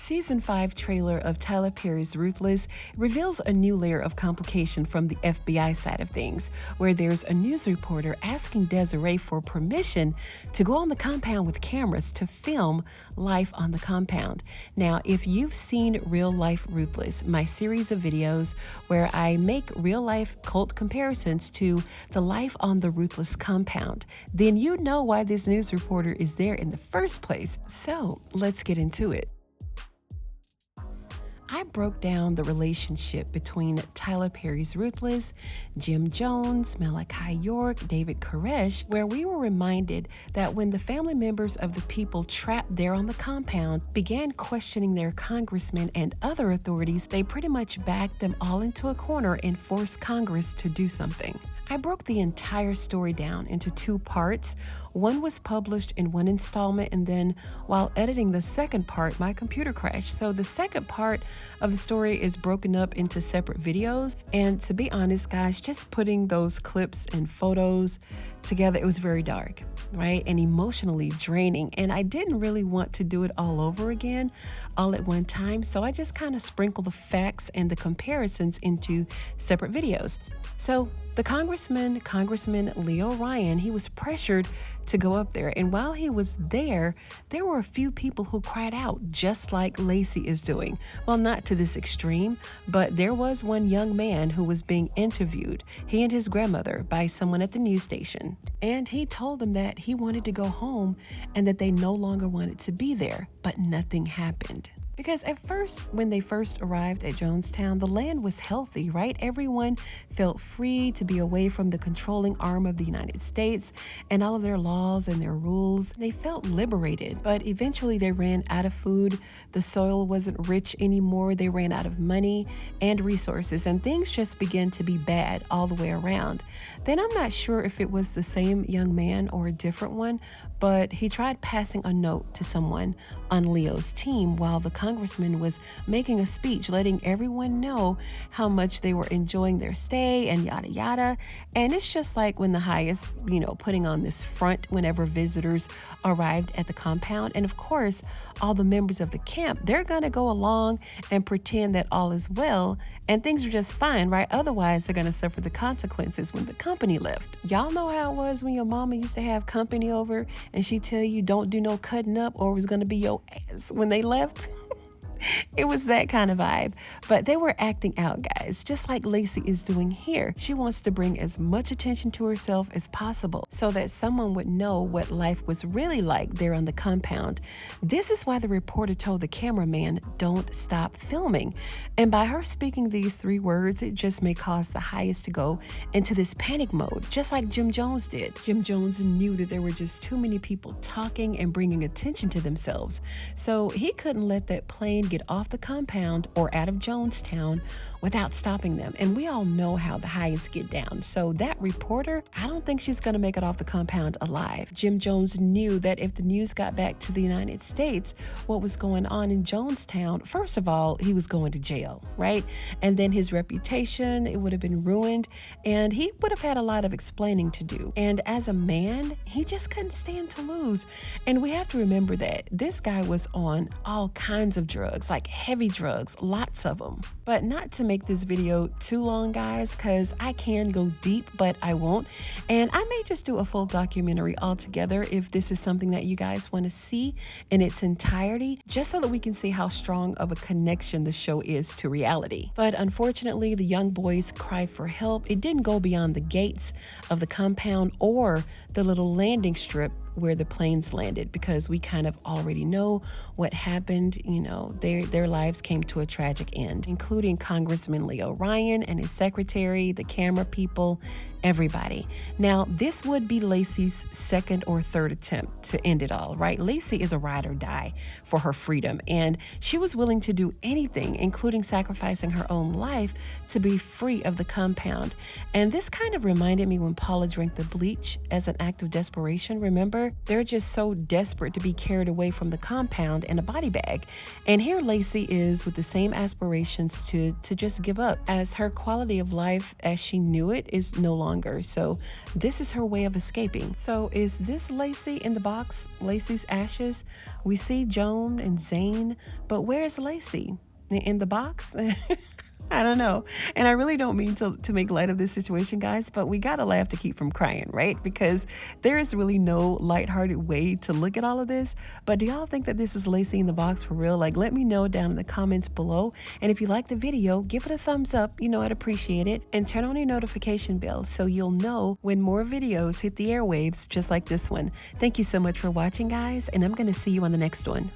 Season 5 trailer of Tyler Perry's Ruthless reveals a new layer of complication from the FBI side of things, where there's a news reporter asking Desiree for permission to go on the compound with cameras to film life on the compound. Now, if you've seen Real Life Ruthless, my series of videos where I make real-life cult comparisons to the life on the Ruthless compound, then you know why this news reporter is there in the first place. So let's get into it. I broke down the relationship between Tyler Perry's Ruthless, Jim Jones, Malachi York, David Koresh, where we were reminded that when the family members of the people trapped there on the compound began questioning their congressmen and other authorities, they pretty much backed them all into a corner and forced Congress to do something. I broke the entire story down into 2 parts. One was published in one installment, and then while editing the second part, my computer crashed. So the second part of the story is broken up into separate videos. And to be honest, guys, just putting those clips and photos together, it was very dark, right? And emotionally draining. And I didn't really want to do it all over again, all at one time. So I just kind of sprinkled the facts and the comparisons into separate videos. So the Congressman Leo Ryan, he was pressured to go up there. And while he was there were a few people who cried out, just like LACEY is doing. Well, not to this extreme, but there was one young man who was being interviewed, he and his grandmother, by someone at the news station. And he told them that he wanted to go home and that they no longer wanted to be there, but nothing happened. Because at first, when they first arrived at Jonestown, the land was healthy, right? Everyone felt free to be away from the controlling arm of the United States and all of their laws and their rules. They felt liberated, but eventually they ran out of food. The soil wasn't rich anymore. They ran out of money and resources, and things just began to be bad all the way around. Then I'm not sure if it was the same young man or a different one, but he tried passing a note to someone on Leo's team while the congressman was making a speech letting everyone know how much they were enjoying their stay and yada yada. And it's just like when the highest, putting on this front whenever visitors arrived at the compound. And of course, all the members of the camp, they're gonna go along and pretend that all is well and things are just fine, right? Otherwise, they're gonna suffer the consequences when the company left. Y'all know how it was when your mama used to have company over and she'd tell you don't do no cutting up or it was gonna be your ass when they left. It was that kind of vibe. But they were acting out, guys, just like LACEY is doing here. She wants to bring as much attention to herself as possible so that someone would know what life was really like there on the compound. This is why the reporter told the cameraman, don't stop filming. And by her speaking these 3 words, it just may cause the highest to go into this panic mode, just like Jim Jones did. Jim Jones knew that there were just too many people talking and bringing attention to themselves. So he couldn't let that plane get off the compound or out of Jonestown without stopping them. And we all know how the highest get down. So that reporter, I don't think she's going to make it off the compound alive. Jim Jones knew that if the news got back to the United States, what was going on in Jonestown, first of all, he was going to jail, right? And then his reputation, it would have been ruined, and he would have had a lot of explaining to do. And as a man, he just couldn't stand to lose. And we have to remember that this guy was on all kinds of drugs, like heavy drugs, lots of them. But not to make this video too long, guys, because I can go deep, but I won't. And I may just do a full documentary altogether if this is something that you guys want to see in its entirety, just so that we can see how strong of a connection the show is to reality. But unfortunately, the young boy's cry for help, it didn't go beyond the gates of the compound or the little landing strip where the planes landed, because we kind of already know what happened. Their lives came to a tragic end, including Congressman Leo Ryan and his secretary, the camera people, everybody. Now, this would be LACEY's 2nd or 3rd attempt to end it all, right? LACEY is a ride or die for her freedom, and she was willing to do anything, including sacrificing her own life, to be free of the compound. And this kind of reminded me when Paula drank the bleach as an act of desperation. Remember? They're just so desperate to be carried away from the compound in a body bag. And here LACEY is with the same aspirations to just give up, as her quality of life as she knew it is no longer longer. So this is her way of escaping. So is this LACEY in the box? LACEY's ashes? We see Joan and Zane, but where's LACEY? In the box? I don't know. And I really don't mean to make light of this situation, guys, but we gotta laugh to keep from crying, right? Because there is really no lighthearted way to look at all of this. But do y'all think that this is LACEY in the box for real? Like, let me know down in the comments below. And if you like the video, give it a thumbs up. You know, I'd appreciate it. And turn on your notification bell so you'll know when more videos hit the airwaves just like this one. Thank you so much for watching, guys, and I'm gonna see you on the next one.